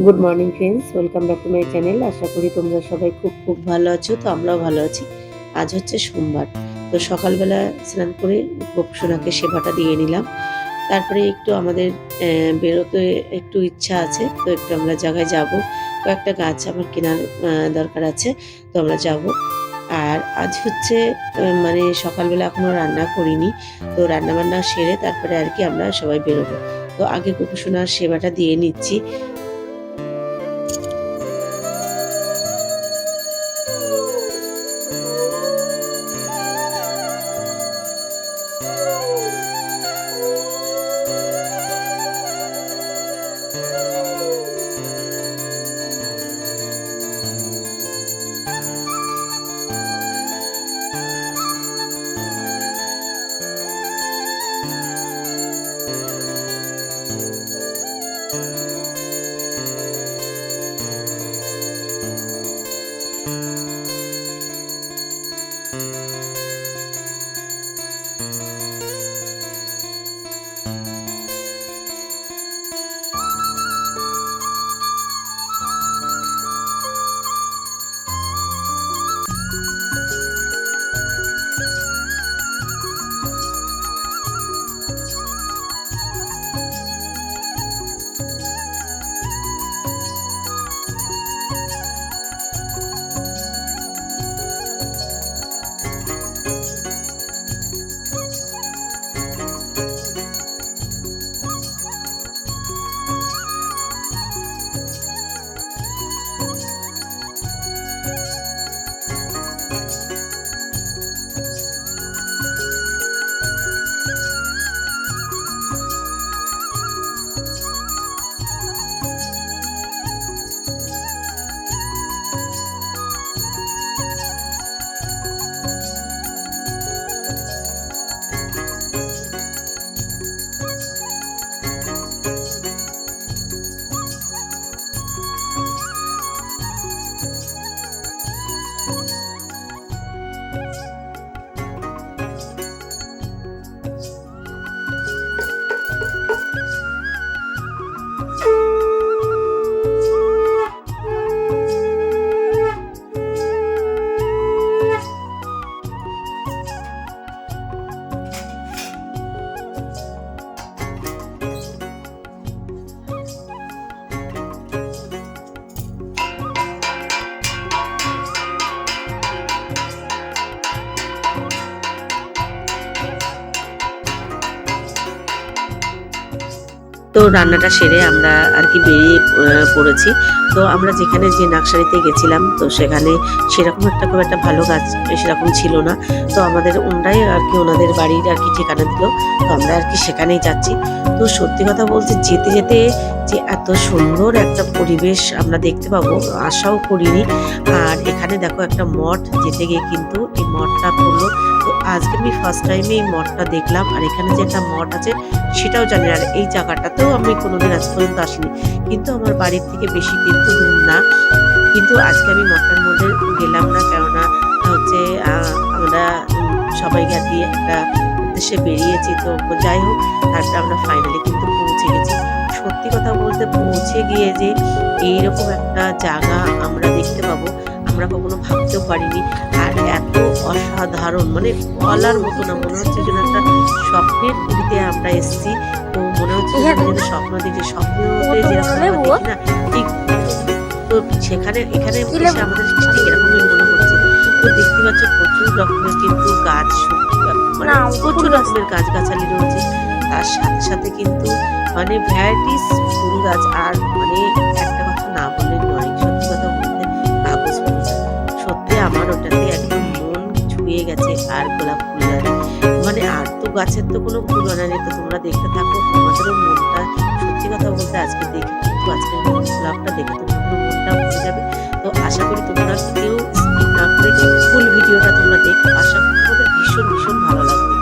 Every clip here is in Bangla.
Good morning friends, welcome back to my channel. আশা করি তোমরা সবাই খুব খুব ভালো আছো। তো আমরাও ভালো আছি। আজ হচ্ছে সোমবার। তো সকালবেলা স্নান করে গোপসোনাকে সেবাটা দিয়ে নিলাম। তারপরে একটু আমাদের বেরোতে একটু ইচ্ছা আছে, তো একটু আমরা জায়গায় যাব। কয়েকটা গাছ আমার কেনার দরকার আছে, তো আমরা যাব। আর আজ হচ্ছে মানে সকালবেলা এখনো রান্না করিনি, তো রান্না বান্না সেরে তারপরে আর কি আমরা সবাই বেরোবো। তো আগে গোপসোনার সেবাটা দিয়ে নিচ্ছি। তো রান্নাটা সেরে আমরা আর কি বেরিয়ে পড়েছি। তো আমরা যেখানে যে নার্সারিতে গেছিলাম, তো সেখানে সেরকম খুব একটা ভালো গাছ সেরকম ছিল না। তো আমাদের ওনারাই আর কি ওনাদের বাড়ির আর কি ঠিকানা দিল, তো আমরা আর কি সেখানেই যাচ্ছি। তো সত্যি কথা বলতে যেতে যেতে যে এত সুন্দর একটা পরিবেশ আমরা দেখতে পাবো আশাও করিনি। আর এখানে দেখো একটা মঠ, যেতে গিয়ে কিন্তু এই মঠটা পড়লো। তো আজকে আমি ফার্স্ট টাইমে এই মঠটা দেখলাম, আর এখানে যে একটা মঠ আছে সেটাও জানি না। আর এই জায়গাটাতেও আমি কোনোদিন আজ পর্যন্ত আসিনি, কিন্তু আমার বাড়ির থেকে বেশি কিন্তু দূর না। কিন্তু আজকে আমি মঠটার মধ্যে গেলাম না, কেননা হচ্ছে আমরা সবাই আর কি একটা উদ্দেশ্যে বেরিয়েছি। তো যাই হোক, তারপরে আমরা ফাইনালি কিন্তু পৌঁছে গেছি। সত্যি কথা বলতে পৌঁছে গিয়ে যে এইরকম একটা জায়গা আমরা দেখতে পাবো আমরা কখনো ভাবতেও পারিনি। আর এত অসাধারণ, মানে বলার মতো না, মনে হচ্ছে যেন একটা স্বপ্নের পুরীতে আমরা এসেছি। তো মনে হচ্ছে যেন স্বপ্ন দেখি, স্বপ্নতে যেরকম আমরা দেখি না, ঠিক তো সেখানে এখানে এসে আমাদের ঠিক এরকমই মনে হচ্ছে। তো দেখতে পাচ্ছ প্রচুর রকমের কিন্তু গাছ, মানে প্রচুর রকমের গাছগাছালি রয়েছে। তার সাথে সাথে কিন্তু মানে ভ্যারাইটিস ফুল গাছ। আর মানে একটা কথা না বললে নয়, সত্যি কথা বলতে কাগজ ফুল, সত্যি আমার ওটাতে একদম মন ছুঁয়ে গেছে। আর গোলাপ ফুল গাছ, মানে আর তো গাছের তো কোনো তুলনা নেই। তো তোমরা দেখতে থাকো, তোমাদেরও মনটা সত্যি কথা বলতে আজকে দেখে কিন্তু আজকের গোলাপটা দেখে তোমাদেরও মনটা ভরে যাবে। তো আশা করি তোমরা কেউ স্কিপ না করে ফুল ভিডিওটা তোমরা দেখো, আশা করি তোমাদের ভীষণ ভীষণ ভালো লাগবে।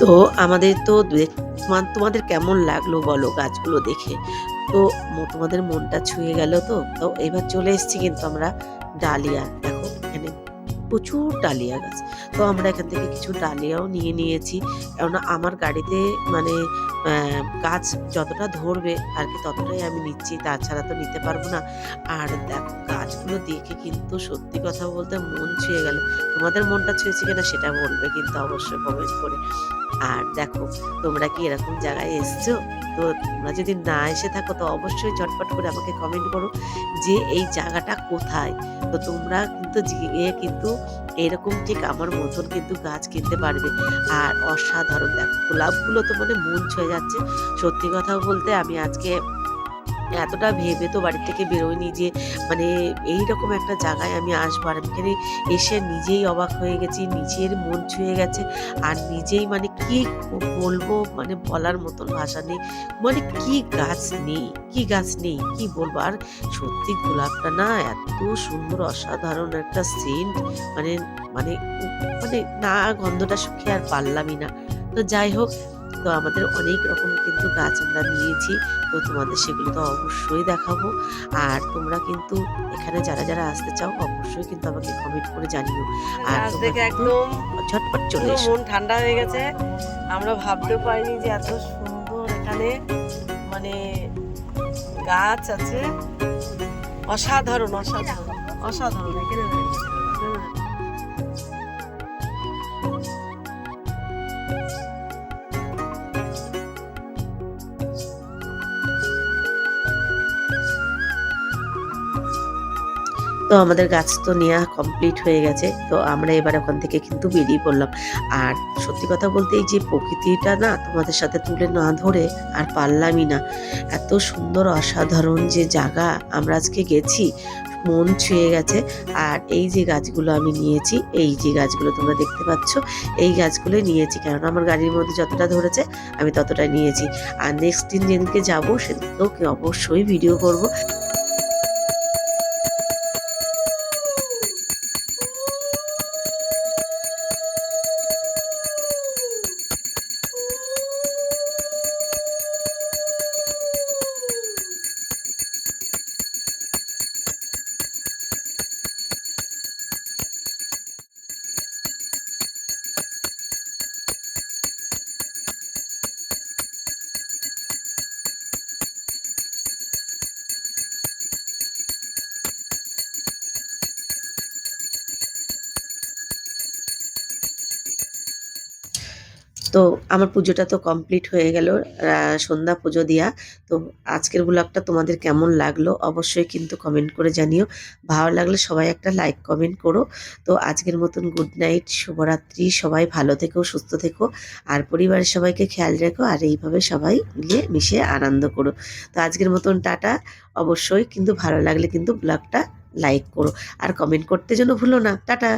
তো আমাদের তো তোমাদের কেমন লাগলো বলো গাছগুলো দেখে? তো তোমাদের মনটা ছুঁয়ে গেল তো? তো এবার চলে এসেছি কিন্তু আমরা ডালিয়া। দেখো এখানে প্রচুর ডালিয়া গাছ। তো আমরা এখান থেকে কিছু ডালিয়াও নিয়ে নিয়েছি। কেননা আমার গাড়িতে মানে গাছ যতটা ধরবে আরকি ততটাই আমি নিচ্ছি। তাছাড়া তো নিতে পারব না। আর দেখো গাছগুলো দেখে কিন্তু সত্যি কথা বলতে মন ছুঁয়ে গেল। তোমাদের মনটা ছুঁয়েছে কিনা সেটা বলবে কিন্তু অবশ্যই কমেন্ট করে। আর দেখো তোমরা কি এরকম জায়গায় এসছো? তো তোমরা যদি না এসে থাকো তো অবশ্যই ঝটপট করে আমাকে কমেন্ট করো যে এই জায়গাটা কোথায়? তো তোমরা কিন্তু গিয়ে কিন্তু এরকম ঠিক আমার মতন কিন্তু গাছ কিনতে পারবে। আর অসাধারণ দেখো গোলাপগুলো তো মানে মন ছুঁয়ে যাচ্ছে। সত্যি কথা বলতে আমি আজকে এতটা ভেবে তো বাড়ি থেকে বেরোইনি যে মানে এইরকম একটা জায়গায় আমি আসবো। আর আমি এখানে এসে নিজেই অবাক হয়ে গেছি, নিজের মন ছুঁয়ে গেছে। আর নিজেই মানে কি বলবো মানে বলার মতন ভাষা নেই। মানে কি গাছ নেই, কি গাছ নেই, কি বলবো। আর সত্যি গোলাপটা না এত সুন্দর অসাধারণ একটা সেন্ট মানে মানে মানে না গন্ধটা শুকিয়ে আর পারলামই না। তো যাই হোক তো আমাদের অনেক রকম কিন্তু গাছ আমরা নিয়েছি। তো তোমাদের সেগুলো তো অবশ্যই দেখাবো। আর তোমরা কিন্তু এখানে যারা আসতে চাও অবশ্যই কিন্তু আমাকে কমেন্ট করে জানিও। আর গাছ তোমরা দেখে কিন্তু একদম ঝটপট চলে পুরো এসো। মন ঠান্ডা হয়ে গেছে। আমরা ভাবতেও পারিনি যে এত সুন্দর এখানে মানে গাছ আছে। অসাধারণ অসাধারণ অসাধারণ এখানে তো আমাদের গাছ তো নেয়া কমপ্লিট হয়ে গেছে। তো আমরা এবার ওখান থেকে কিন্তু বেরিয়ে পড়লাম। আর সত্যি কথা বলতে এই যে প্রকৃতিটা না তোমাদের সাথে তুলে না ধরে আর পারলামই না। এত সুন্দর অসাধারণ যে জায়গা আমরা আজকে গেছি, মন ছুঁয়ে গেছে। আর এই যে গাছগুলো আমি নিয়েছি, এই যে গাছগুলো তোমরা দেখতে পাচ্ছ, এই গাছগুলোই নিয়েছি। কারণ আমার গাড়ির মধ্যে যতটা ধরেছে আমি ততটাই নিয়েছি। আর নেক্সট দিন যেদিনকে যাবো সেদিনকেও অবশ্যই ভিডিও করব। তো আমার পুজোটা তো কমপ্লিট হয়ে গেল। সন্ধ্যা পুজো দেয়া। তো আজকের ব্লগটা তোমাদের কেমন লাগলো অবশ্যই কিন্তু কমেন্ট করে জানিও। ভালো লাগলে সবাই একটা লাইক কমেন্ট করো। তো আজকের মতন গুড নাইট, শুভরাত্রি। সবাই ভালো থেকো, সুস্থ থেকো। আর পরিবারের সবাইকে খেয়াল রেখো। আর এইভাবে সবাই মিলে মিশে আনন্দ করো। তো আজকের মতন টাটা। অবশ্যই কিন্তু ভালো লাগলে কিন্তু ব্লগটা লাইক করো। আর কমেন্ট করতে যেন ভুলো না। টাটা।